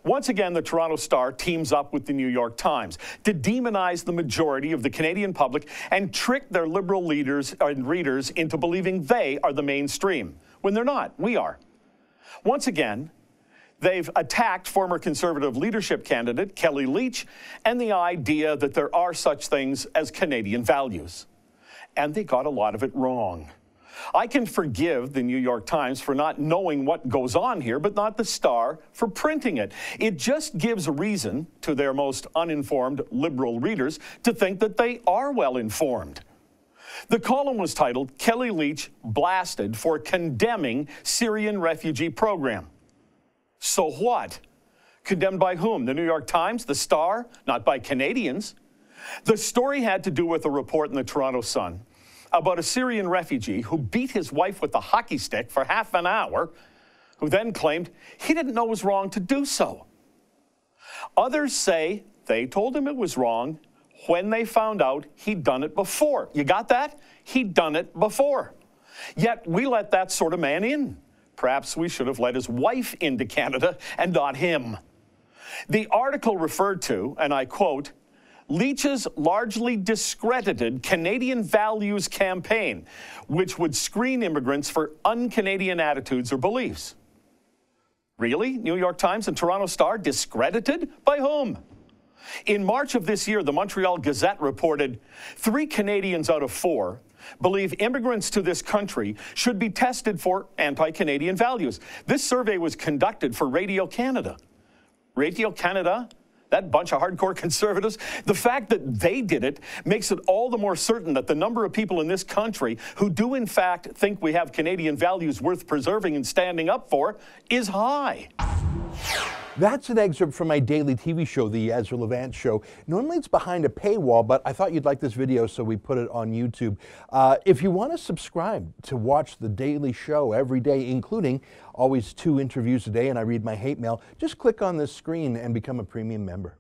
Once again, the Toronto Star teams up with the New York Times to demonize the majority of the Canadian public and trick their liberal leaders and readers into believing they are the mainstream, when they're not. We are. Once again, they've attacked former Conservative leadership candidate Kelly Leitch and the idea that there are such things as Canadian values. And they got a lot of it wrong. I can forgive the New York Times for not knowing what goes on here, but not the Star for printing it. It just gives a reason to their most uninformed liberal readers to think that they are well informed. The column was titled, "Kelly Leitch Blasted for Condemning Syrian Refugee Program." So what? Condemned by whom? The New York Times? The Star? Not by Canadians. The story had to do with a report in the Toronto Sun about a Syrian refugee who beat his wife with a hockey stick for half an hour, who then claimed he didn't know it was wrong to do so. Others say they told him it was wrong when they found out he'd done it before. You got that? He'd done it before. Yet we let that sort of man in. Perhaps we should have let his wife into Canada and not him. The article referred to, and I quote, Leitch's largely discredited Canadian values campaign, which would screen immigrants for un-Canadian attitudes or beliefs. Really? New York Times and Toronto Star discredited? By whom? In March of this year, the Montreal Gazette reported 3 Canadians out of 4 believe immigrants to this country should be tested for anti-Canadian values. This survey was conducted for Radio Canada. Radio Canada? That bunch of hardcore conservatives, the fact that they did it makes it all the more certain that the number of people in this country who do in fact think we have Canadian values worth preserving and standing up for is high. That's an excerpt from my daily TV show, The Ezra Levant Show. Normally it's behind a paywall, but I thought you'd like this video, so we put it on YouTube. If you want to subscribe to watch The Daily Show every day, including always 2 interviews a day, and I read my hate mail, just click on this screen and become a premium member.